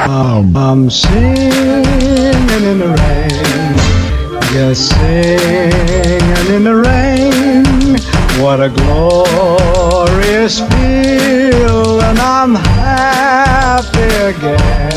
I'm singing in the rain, just singing in the rain. What a glorious feeling, I'm happy again.